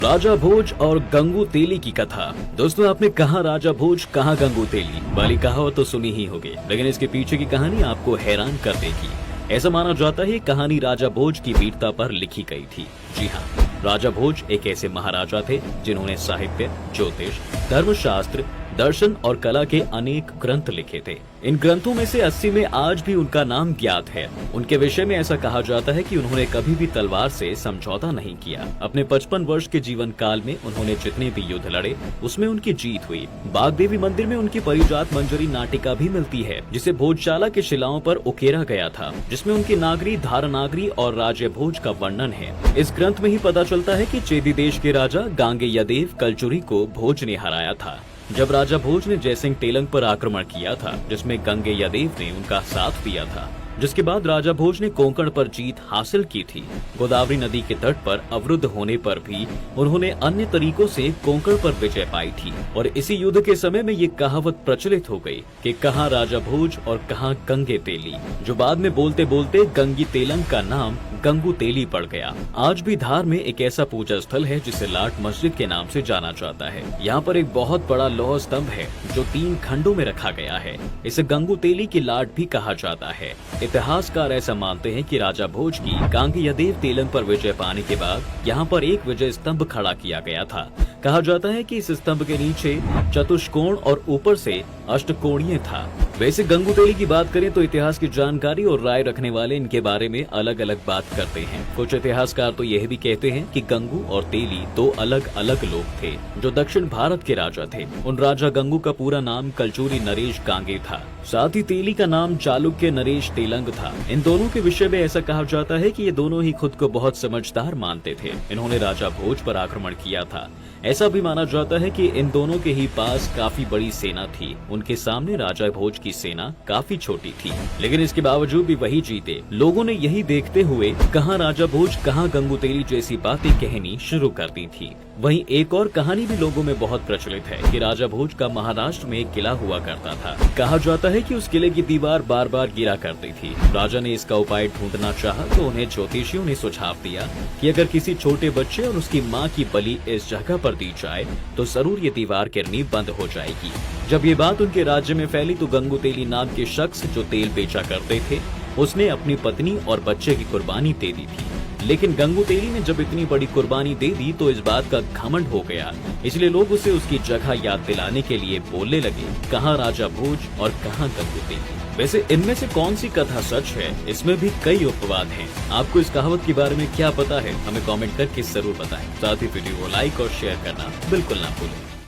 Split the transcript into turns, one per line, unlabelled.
राजा भोज और गंगू तेली की कथा। दोस्तों, आपने कहा राजा भोज कहाँ गंगू तेली वाली कहावत तो सुनी ही होगी, लेकिन इसके पीछे की कहानी आपको हैरान कर देगी। ऐसा माना जाता है कहानी राजा भोज की वीरता पर लिखी गई थी। जी हाँ, राजा भोज एक ऐसे महाराजा थे जिन्होंने साहित्य, ज्योतिष, धर्मशास्त्र, दर्शन और कला के अनेक ग्रंथ लिखे थे। इन ग्रंथों में से 80 में आज भी उनका नाम ज्ञात है। उनके विषय में ऐसा कहा जाता है कि उन्होंने कभी भी तलवार से समझौता नहीं किया। अपने 55 वर्ष के जीवन काल में उन्होंने जितने भी युद्ध लड़े उसमें उनकी जीत हुई। बाग देवी मंदिर में उनकी परिजात मंजरी नाटिका भी मिलती है, जिसे भोजशाला के शिलाओं पर उकेरा गया था, जिसमें उनकी नागरी, धारनागरी और राजे भोज का वर्णन है। इस ग्रंथ में ही पता चलता है कि चेदी देश के राजा गांगे यदेव कलचुरी को भोज ने हराया था। जब राजा भोज ने जयसिंह टेलंग पर आक्रमण किया था, जिसमें गंगे यदेव ने उनका साथ दिया था, जिसके बाद राजा भोज ने कोंकण पर जीत हासिल की थी। गोदावरी नदी के तट पर अवरुद्ध होने पर भी उन्होंने अन्य तरीकों से कोंकण पर विजय पाई थी। और इसी युद्ध के समय में ये कहावत प्रचलित हो गई कि कहाँ राजा भोज और कहाँ गंगे तेली, जो बाद में बोलते बोलते गंगी तेलंग का नाम गंगू तेली पड़ गया। आज भी धार में एक ऐसा पूजा स्थल है जिसे लाट मस्जिद के नाम से जाना जाता है। यहाँ पर एक बहुत बड़ा लौह स्तंभ है जो 3 खंडों में रखा गया है। इसे गंगू तेली की लाट भी कहा जाता है। इतिहासकार ऐसा मानते हैं कि राजा भोज की गांगे यदेव तेलंग पर विजय पाने के बाद यहाँ पर एक विजय स्तंभ खड़ा किया गया था। कहा जाता है कि इस स्तंभ के नीचे चतुष्कोण और ऊपर से अष्टकोणीय था। वैसे गंगू तेली की बात करें तो इतिहास की जानकारी और राय रखने वाले इनके बारे में अलग अलग बात करते हैं। कुछ इतिहासकार तो यह भी कहते हैं कि गंगू और तेली 2 अलग अलग लोग थे जो दक्षिण भारत के राजा थे। उन राजा गंगू का पूरा नाम कलचुरी नरेश गांगे था, साथ ही तेली का नाम चालुक्य नरेश तेलंग था। इन दोनों के विषय में ऐसा कहा जाता है कि ये दोनों ही खुद को बहुत समझदार मानते थे। इन्होंने राजा भोज पर आक्रमण किया था। ऐसा भी माना जाता है कि इन दोनों के ही पास काफी बड़ी सेना थी। उनके सामने राजा भोज की सेना काफी छोटी थी, लेकिन इसके बावजूद भी वही जीते। लोगों ने यही देखते हुए कहाँ राजा भोज कहाँ गंगू तेली जैसी बातें कहनी शुरू कर दी थी। वहीं एक और कहानी भी लोगों में बहुत प्रचलित है कि राजा भोज का महाराष्ट्र में एक किला हुआ करता था। कहा जाता है कि उस किले की दीवार बार बार गिरा करती थी। राजा ने इसका उपाय ढूंढना चाहा तो उन्हें ज्योतिषियों ने सुझाव दिया कि अगर किसी छोटे बच्चे और उसकी माँ की बलि इस जगह पर दी जाए तो जरूर ये दीवार गिरनी बंद हो जाएगी। जब ये बात उनके राज्य में फैली तो गंगू तेली नाम के शख्स जो तेल बेचा करते थे, उसने अपनी पत्नी और बच्चे की कुर्बानी दे दी थी। लेकिन गंगू तेली ने जब इतनी बड़ी कुर्बानी दे दी तो इस बात का घमंड हो गया, इसलिए लोग उसे उसकी जगह याद दिलाने के लिए बोलने लगे कहाँ राजा भोज और कहाँ गंगू तेली। वैसे इनमें से कौन सी कथा सच है, इसमें भी कई उपवाद हैं। आपको इस कहावत के बारे में क्या पता है, हमें कमेंट करके जरूर बताएं। साथ ही वीडियो को लाइक और शेयर करना बिल्कुल ना भूलें।